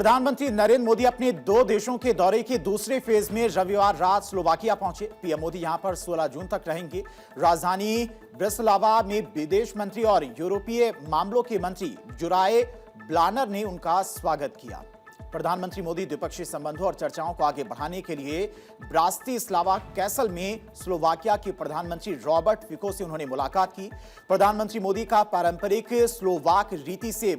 प्रधानमंत्री नरेंद्र मोदी अपने 2 देशों के दौरे के दूसरे फेज में रविवार रात स्लोवाकिया पहुंचे। पीएम मोदी यहां पर 16 जून तक रहेंगे। राजधानी ब्रिस्लावा में विदेश मंत्री और यूरोपीय मामलों के मंत्री जुराए ब्लानर ने उनका स्वागत किया। प्रधानमंत्री मोदी द्विपक्षीय संबंधों और चर्चाओं को आगे बढ़ाने के लिए ब्रातिस्लावा कैसल में स्लोवाकिया के प्रधानमंत्री रॉबर्ट फिको से उन्होंने मुलाकात की। प्रधानमंत्री मोदी का पारंपरिक स्लोवाक रीति से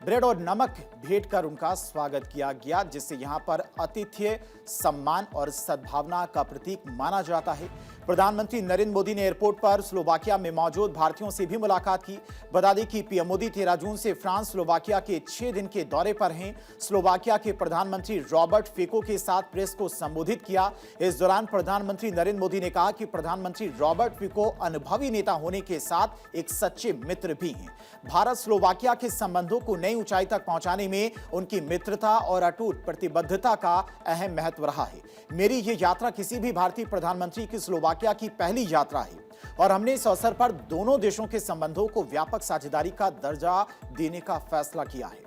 ब्रेड और नमक भेंट कर उनका स्वागत किया गया, जिससे यहां पर आतिथ्य सम्मान और सद्भावना का प्रतीक माना जाता है। प्रधानमंत्री नरेंद्र मोदी ने एयरपोर्ट पर स्लोवाकिया में मौजूद भारतीयों से भी मुलाकात की। बता दें कि पीएम मोदी 13 जून से फ्रांस स्लोवाकिया के 6 दिन के दौरे पर हैं। स्लोवाकिया के प्रधानमंत्री रॉबर्ट फिको के साथ प्रेस को संबोधित किया। इस दौरान प्रधानमंत्री नरेंद्र मोदी ने कहा कि प्रधानमंत्री रॉबर्ट फिको अनुभवी नेता होने के साथ एक सच्चे मित्र भी हैं। भारत स्लोवाकिया के संबंधों को नई ऊंचाई तक पहुंचाने में उनकी मित्रता और अटूट प्रतिबद्धता का अहम महत्व रहा है। मेरी ये यात्रा किसी भी भारतीय प्रधानमंत्री की स्लोवाकिया की पहली यात्रा है और हमने इस अवसर पर दोनों देशों के संबंधों को व्यापक साझेदारी का दर्जा देने का फैसला किया है।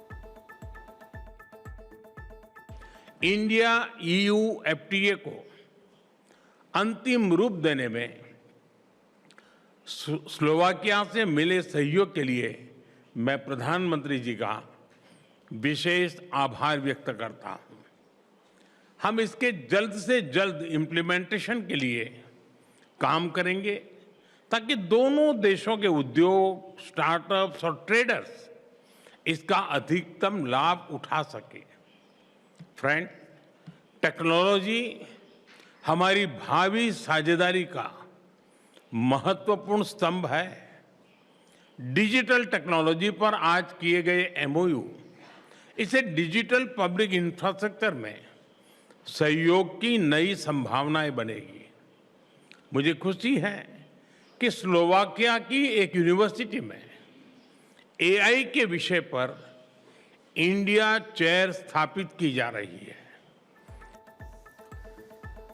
इंडिया ईयू एफटीए को अंतिम रूप देने में स्लोवाकिया से मिले सहयोग के लिए मैं प्रधानमंत्री जी का विशेष आभार व्यक्त करता हूं। हम इसके जल्द से जल्द इम्प्लीमेंटेशन के लिए काम करेंगे ताकि दोनों देशों के उद्योग, स्टार्टअप्स और ट्रेडर्स इसका अधिकतम लाभ उठा सके। फ्रेंड, टेक्नोलॉजी हमारी भावी साझेदारी का महत्वपूर्ण स्तंभ है। डिजिटल टेक्नोलॉजी पर आज किए गए एमओयू इसे डिजिटल पब्लिक इंफ्रास्ट्रक्चर में सहयोग की नई संभावनाएं बनेगी। मुझे खुशी है कि स्लोवाकिया की एक यूनिवर्सिटी में एआई के विषय पर इंडिया चेयर स्थापित की जा रही है।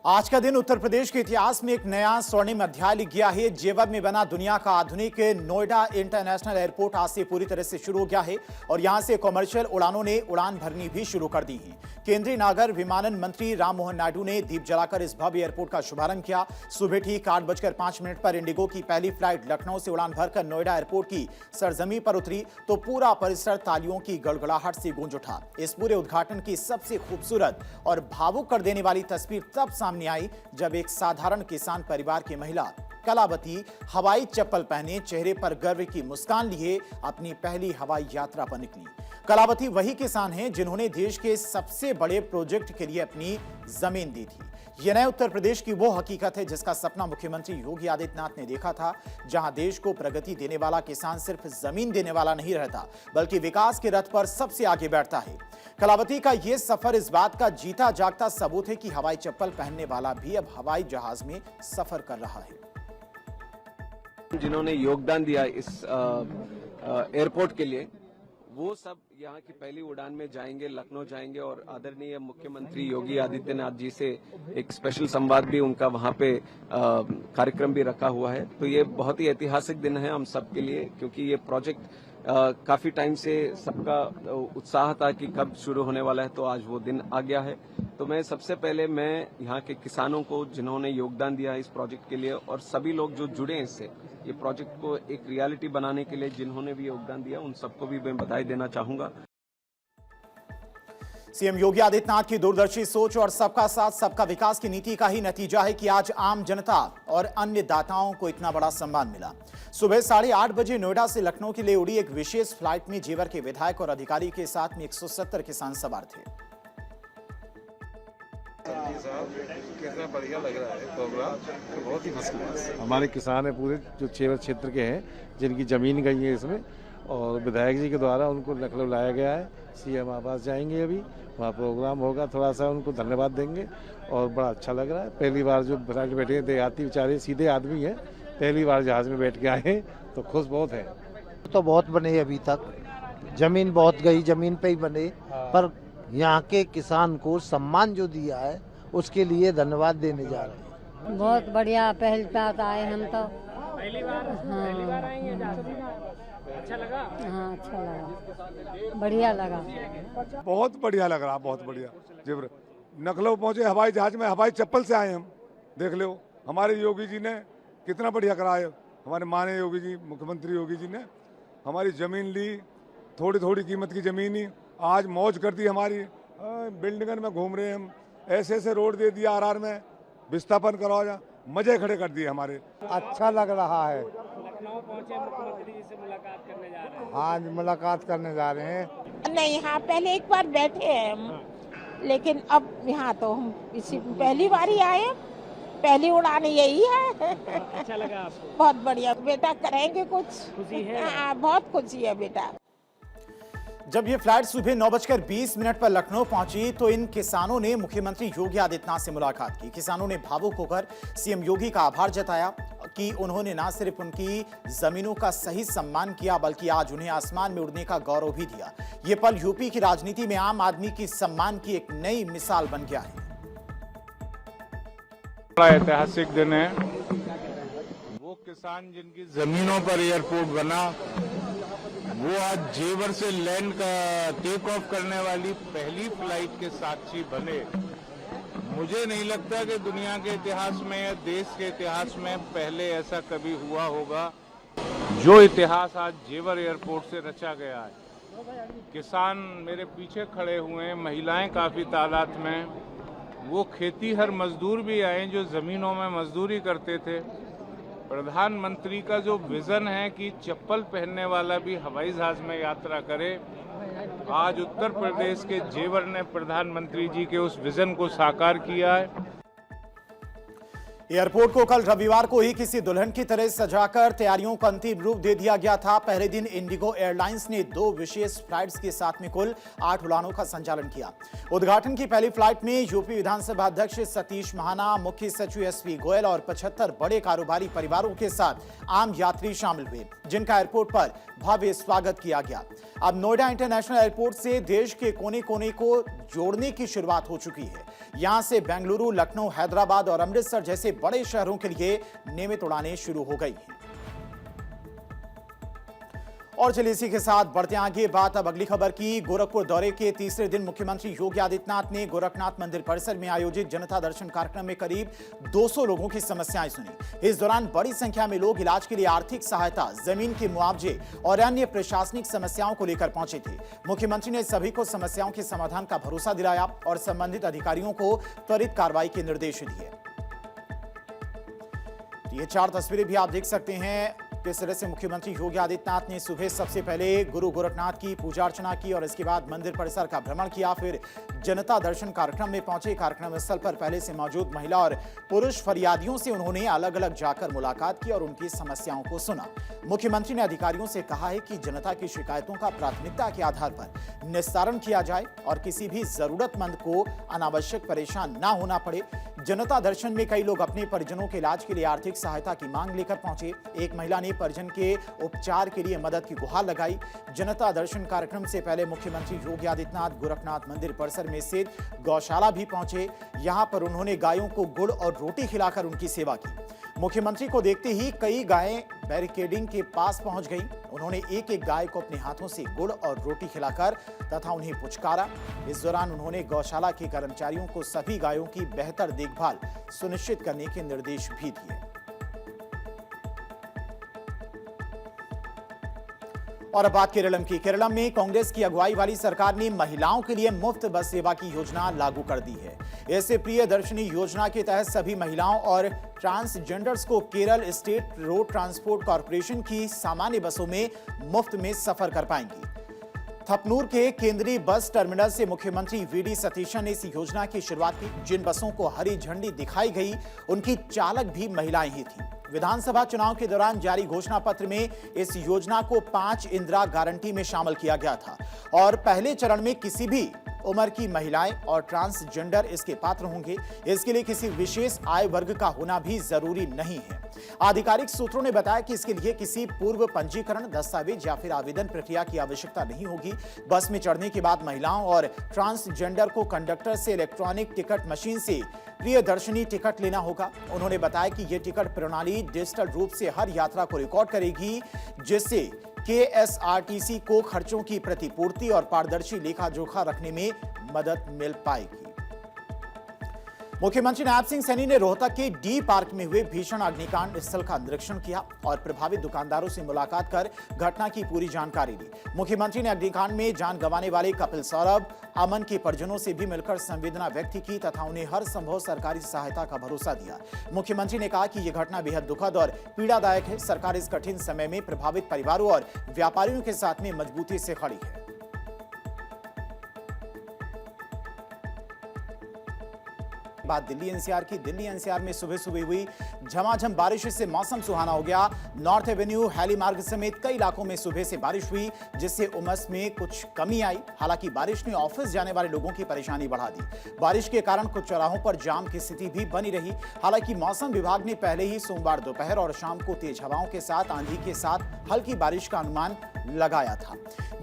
आज का दिन उत्तर प्रदेश के इतिहास में एक नया स्वर्णिम अध्याय लिख गया है। जेवर में बना दुनिया का आधुनिक नोएडा इंटरनेशनल एयरपोर्ट आज से पूरी तरह से शुरू हो गया है और यहां से कमर्शियल उड़ानों ने उड़ान भरनी भी शुरू कर दी है। केंद्रीय नागर विमानन मंत्री राममोहन नायडू ने दीप जलाकर इस भव्य एयरपोर्ट का शुभारंभ किया। सुबह ठीक 8:05 पर इंडिगो की पहली फ्लाइट लखनऊ से उड़ान भरकर नोएडा एयरपोर्ट की सरजमी पर उतरी तो पूरा परिसर तालियों की गड़गड़ाहट से गूंज उठा। इस पूरे उद्घाटन की सबसे खूबसूरत और भावुक कर देने वाली तस्वीर तब सामने आई जब एक साधारण किसान परिवार की महिला कलावती हवाई चप्पल पहने, चेहरे पर गर्व की मुस्कान लिए अपनी पहली हवाई यात्रा पर निकली। कलावती वही किसान हैं जिन्होंने देश के सबसे बड़े प्रोजेक्ट के लिए अपनी जमीन दी थी। यह नए उत्तर प्रदेश की वो हकीकत है जिसका सपना मुख्यमंत्री योगी आदित्यनाथ ने देखा था, जहां देश को प्रगति देने वाला किसान सिर्फ जमीन देने वाला नहीं रहता बल्कि विकास के रथ पर सबसे आगे बैठता है। कलावती का यह सफर इस बात का जीता जागता सबूत है कि हवाई चप्पल पहनने वाला भी अब हवाई जहाज में सफर कर रहा है। जिन्होंने योगदान दिया इस एयरपोर्ट के लिए, वो सब यहाँ की पहली उड़ान में जाएंगे, लखनऊ जाएंगे और आदरणीय मुख्यमंत्री योगी आदित्यनाथ जी से एक स्पेशल संवाद भी उनका वहाँ पे कार्यक्रम भी रखा हुआ है। तो ये बहुत ही ऐतिहासिक दिन है हम सब के लिए, क्योंकि ये प्रोजेक्ट काफी टाइम से सबका उत्साह था कि कब शुरू होने वाला है, तो आज वो दिन आ गया है। तो मैं सबसे पहले यहाँ के किसानों को जिन्होंने योगदान दिया है इस प्रोजेक्ट के लिए और सभी लोग जो जुड़े हैं इससे, ये प्रोजेक्ट को एक रियलिटी बनाने के लिए जिन्होंने भी योगदान दिया, उन सबको भी मैं बधाई देना चाहूंगा। सीएम योगी आदित्यनाथ की दूरदर्शी सोच और सबका साथ सबका विकास की नीति का ही नतीजा है कि आज आम जनता और अन्य दाताओं को इतना बड़ा सम्मान मिला। सुबह 8:30 बजे नोएडा से लखनऊ के लिए उड़ी एक विशेष फ्लाइट में जेवर के विधायक और अधिकारी के साथ में 170 किसान सवार थे। कितना बढ़िया लग रहा है प्रोग्राम, तो बहुत ही फर्स्ट क्लास। हमारे किसान है पूरे जो जेवर क्षेत्र के हैं, जिनकी जमीन गई है इसमें, और विधायक जी के द्वारा उनको लखनऊ लाया गया है। सीएम आवास जाएंगे, अभी वहाँ प्रोग्राम होगा, थोड़ा सा उनको धन्यवाद देंगे और बड़ा अच्छा लग रहा है। पहली बार जो फ्लाइट बैठे हैं, देहाती बेचारे सीधे आदमी हैं, पहली बार जहाज में बैठ के आए हैं, तो खुश बहुत है। तो बहुत बने अभी तक, जमीन बहुत गई, जमीन पे ही बने, पर यहाँ के किसान को सम्मान जो दिया है उसके लिए धन्यवाद देने जा रहे हैं। बहुत बढ़िया, पहली बार आए हम तो। पहली बार हाँ अच्छा लगा, बढ़िया लगा। बहुत बढ़िया लग रहा, बहुत बढ़िया। जेवर लखनऊ पहुंचे हवाई जहाज में, हवाई चप्पल से आए हम। देख लो हमारे योगी जी ने कितना बढ़िया कराया। हमारे माननीय योगी जी, मुख्यमंत्री योगी जी ने हमारी जमीन ली, थोड़ी थोड़ी कीमत की जमीन ही आज मौज कर दी हमारी। बिल्डिंगन में घूम रहे हम, ऐसे ऐसे रोड दे दिया आरआर में, विस्थापन कराओ जा, मजे खड़े कर दिए हमारे। अच्छा लग रहा है। लखनऊ पहुंचे, मुख्यमंत्री जी से मुलाकात करने जा रहे हैं। हाँ मुलाकात करने जा रहे हैं। नहीं, हाँ पहले एक बार बैठे हैं हम, लेकिन अब यहाँ तो हम इसी पहली बार ही आए, पहली उड़ान यही है। अच्छा लगा आपको? बहुत बढ़िया। बेटा करेंगे कुछ, खुशी है? हाँ बहुत खुशी है बेटा। जब ये फ्लाइट सुबह 9:20 पर लखनऊ पहुंची तो इन किसानों ने मुख्यमंत्री योगी आदित्यनाथ से मुलाकात की। किसानों ने भावुक होकर सीएम योगी का आभार जताया कि उन्होंने न सिर्फ उनकी जमीनों का सही सम्मान किया, बल्कि आज उन्हें आसमान में उड़ने का गौरव भी दिया। ये पल यूपी की राजनीति में आम आदमी की सम्मान की एक नई मिसाल बन गया है। बड़ा ऐतिहासिक दिन है। वो किसान जिनकी जमीनों पर एयरपोर्ट बना, वो आज जेवर से लैंड का टेक ऑफ करने वाली पहली फ्लाइट के साक्षी बने। मुझे नहीं लगता कि दुनिया के इतिहास में या देश के इतिहास में पहले ऐसा कभी हुआ होगा। जो इतिहास आज जेवर एयरपोर्ट से रचा गया है। किसान मेरे पीछे खड़े हुए हैं, महिलाएं काफी तादाद में, वो खेती हर मजदूर भी आए जो जमीनों में मजदूरी करते थे। प्रधानमंत्री का जो विजन है कि चप्पल पहनने वाला भी हवाई जहाज में यात्रा करे, आज उत्तर प्रदेश के जेवर ने प्रधानमंत्री जी के उस विजन को साकार किया है। एयरपोर्ट को कल रविवार को ही किसी दुल्हन की तरह सजाकर तैयारियों को अंतिम रूप दे दिया गया था। पहले दिन इंडिगो एयरलाइंस ने 2 विशेष फ्लाइट्स के साथ में कुल 8 उड़ानों का संचालन किया। उद्घाटन की पहली फ्लाइट में यूपी विधानसभा अध्यक्ष सतीश महाना, मुख्य सचिव एसपी गोयल और 75 बड़े कारोबारी परिवारों के साथ आम यात्री शामिल हुए, जिनका एयरपोर्ट पर भव्य स्वागत किया गया। अब नोएडा इंटरनेशनल एयरपोर्ट से देश के कोने कोने को जोड़ने की शुरुआत हो चुकी है। यहां से बेंगलुरु, लखनऊ, हैदराबाद और अमृतसर जैसे बड़े शहरों के लिए नियमित उड़ानें शुरू हो गई हैं। और चलिए इसी के साथ बढ़ते आगे। बात अब अगली खबर की। गोरखपुर दौरे के तीसरे दिन मुख्यमंत्री योगी आदित्यनाथ ने गोरखनाथ मंदिर परिसर में आयोजित जनता दर्शन कार्यक्रम में करीब 200 लोगों की समस्याएं सुनी। इस दौरान बड़ी संख्या में लोग इलाज के लिए आर्थिक सहायता, जमीन के मुआवजे और अन्य प्रशासनिक समस्याओं को लेकर पहुंचे थे। मुख्यमंत्री ने सभी को समस्याओं के समाधान का भरोसा दिलाया और संबंधित अधिकारियों को त्वरित कार्रवाई के निर्देश दिए। ये 4 तस्वीरें भी आप देख सकते हैं किस तरह से मुख्यमंत्री योगी आदित्यनाथ ने सुबह सबसे पहले गुरु गोरखनाथ की पूजा अर्चना की और इसके बाद मंदिर परिसर का भ्रमण किया। फिर जनता दर्शन कार्यक्रम में पहुंचे। कार्यक्रम स्थल पर पहले से मौजूद महिला और पुरुष फरियादियों से उन्होंने अलग अलग जाकर मुलाकात की और उनकी समस्याओं को सुना। मुख्यमंत्री ने अधिकारियों से कहा है कि जनता की शिकायतों का प्राथमिकता के आधार पर निस्तारण किया जाए और किसी भी जरूरतमंद को अनावश्यक परेशान ना होना पड़े। जनता दर्शन में कई लोग अपने परिजनों के इलाज के लिए आर्थिक सहायता की मांग लेकर पहुंचे। एक महिला ने परिजन के उपचार के लिए मदद की गुहार लगाई। जनता दर्शन कार्यक्रम से पहले मुख्यमंत्री योगी आदित्यनाथ गोरखनाथ मंदिर परिसर में स्थित गौशाला भी पहुंचे। यहां पर उन्होंने गायों को गुड़ और रोटी खिलाकर उनकी सेवा की। मुख्यमंत्री को देखते ही कई गायें बैरिकेडिंग के पास पहुंच गईं। उन्होंने एक एक गाय को अपने हाथों से गुड़ और रोटी खिलाकर तथा उन्हें पुचकारा। इस दौरान उन्होंने गौशाला के कर्मचारियों को सभी गायों की बेहतर देखभाल सुनिश्चित करने के निर्देश भी दिए। और अब बात केरलम की। केरलम में कांग्रेस की अगुवाई वाली सरकार ने महिलाओं के लिए मुफ्त बस सेवा की योजना लागू कर दी है। ऐसे प्रियदर्शनी योजना के तहत सभी महिलाओं और ट्रांसजेंडर्स को Kerala state road transport corporation की सामान्य बसों में मुफ्त में सफर कर पाएंगी। थपनूर के केंद्रीय बस टर्मिनल से मुख्यमंत्री वीडी सतीशन ने इस योजना की शुरुआत की। जिन बसों को हरी झंडी दिखाई गई उनकी चालक भी महिलाएं ही थीं। विधानसभा चुनाव के दौरान जारी घोषणा पत्र में इस योजना को 5 इंदिरा गारंटी में शामिल किया गया था और पहले चरण में किसी भी उम्र की महिलाएं और ट्रांसजेंडर इसके पात्र होंगे। इसके लिए किसी विशेष आय वर्ग का होना भी जरूरी नहीं है। आधिकारिक सूत्रों ने बताया कि इसके लिए किसी पूर्व पंजीकरण, दस्तावेज या फिर आवेदन प्रक्रिया की आवश्यकता नहीं होगी। बस में चढ़ने के बाद महिलाओं और ट्रांसजेंडर को कंडक्टर से इलेक्ट्रॉनिक टिकट मशीन से प्रियदर्शनी टिकट लेना होगा। उन्होंने बताया कि यह टिकट प्रणाली डिजिटल रूप से हर यात्रा को रिकॉर्ड करेगी, जिससे KSRTC को खर्चों की प्रतिपूर्ति और पारदर्शी लेखा जोखा रखने में मदद मिल पाएगी। मुख्यमंत्री नायब सिंह सैनी ने रोहतक के डी पार्क में हुए भीषण अग्निकांड स्थल का निरीक्षण किया और प्रभावित दुकानदारों से मुलाकात कर घटना की पूरी जानकारी ली। मुख्यमंत्री ने अग्निकांड में जान गंवाने वाले कपिल सौरभ, अमन के परिजनों से भी मिलकर संवेदना व्यक्त की तथा उन्हें हर संभव सरकारी सहायता का भरोसा दिया। मुख्यमंत्री ने कहा कि यह घटना बेहद दुखद और पीड़ादायक है। सरकार इस कठिन समय में प्रभावित परिवारों और व्यापारियों के साथ में मजबूती से खड़ी है। बात दिल्ली एनसीआर की। दिल्ली एनसीआर में सुबह सुबह हुई झमाझम बारिश से मौसम सुहाना हो गया। नॉर्थ एवेन्यू, हैली मार्ग समेत कई इलाकों में सुबह से बारिश हुई, जिससे उमस में कुछ कमी आई। हालांकि बारिश ने ऑफिस जाने वाले लोगों की परेशानी बढ़ा दी। बारिश के कारण कुछ चौराहों पर जाम की स्थिति भी बनी रही। हालांकि मौसम विभाग ने पहले ही सोमवार दोपहर और शाम को तेज हवाओं के साथ आंधी के साथ हल्की बारिश का अनुमान लगाया था।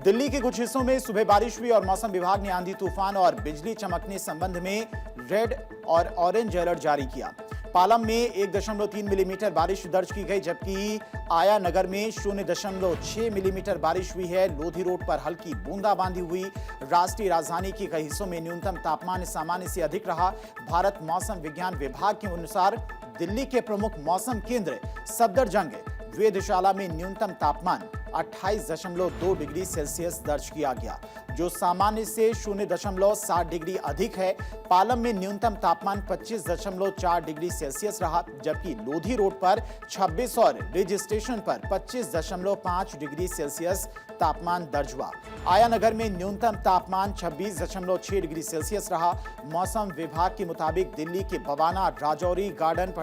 दिल्ली के कुछ हिस्सों में सुबह बारिश हुई और मौसम विभाग ने आंधी तूफान और बिजली चमकने संबंध में रेड और ऑरेंज अलर्ट जारी किया। पालम में 1.3 मिलीमीटर बारिश दर्ज की गई, जबकि आया नगर में 0.6 मिलीमीटर बारिश हुई है। लोधी रोड पर हल्की बूंदाबांदी हुई। राष्ट्रीय राजधानी के कई हिस्सों में न्यूनतम तापमान सामान्य से अधिक रहा। भारत मौसम विज्ञान विभाग के अनुसार दिल्ली के प्रमुख मौसम केंद्र सफदरजंग वेधशाला में न्यूनतम तापमान 28.2 डिग्री सेल्सियस दर्ज किया गया, जो सामान्य से 0.7 डिग्री अधिक है। पालम में न्यूनतम तापमान 25.4 डिग्री सेल्सियस रहा, जबकि लोधी रोड पर 26 और रिज स्टेशन पर 25.5 डिग्री सेल्सियस तापमान दर्ज हुआ। आया नगर में न्यूनतम तापमान 26.6 डिग्री सेल्सियस रहा। मौसम विभाग के मुताबिक दिल्ली के Bawana, Rajouri garden,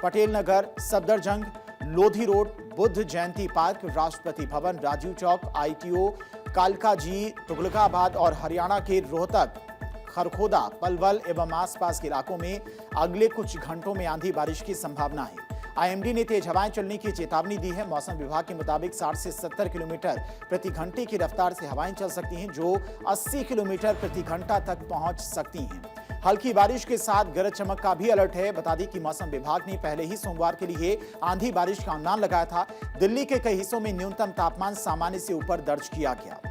Patel Nagar, Safdarjung, Lodhi road, Buddha Jayanti park, Rashtrapati Bhavan, Rajiv Chowk, ITO, Kalkaji, Tughlakabad और हरियाणा के रोहतक, खरखोदा, पलवल एवं आसपास के इलाकों में अगले कुछ घंटों में आंधी बारिश की संभावना है। IMD ने तेज हवाएं चलने की चेतावनी दी है। मौसम विभाग के मुताबिक 60 से 70 किलोमीटर प्रति घंटे की रफ्तार से हवाएं चल सकती हैं, जो 80 किलोमीटर प्रति घंटा तक पहुंच सकती हैं। हल्की बारिश के साथ गरज चमक का भी अलर्ट है। बता दें कि मौसम विभाग ने पहले ही सोमवार के लिए आंधी बारिश का अनुमान लगाया था। दिल्ली के कई हिस्सों में न्यूनतम तापमान सामान्य से ऊपर दर्ज किया गया।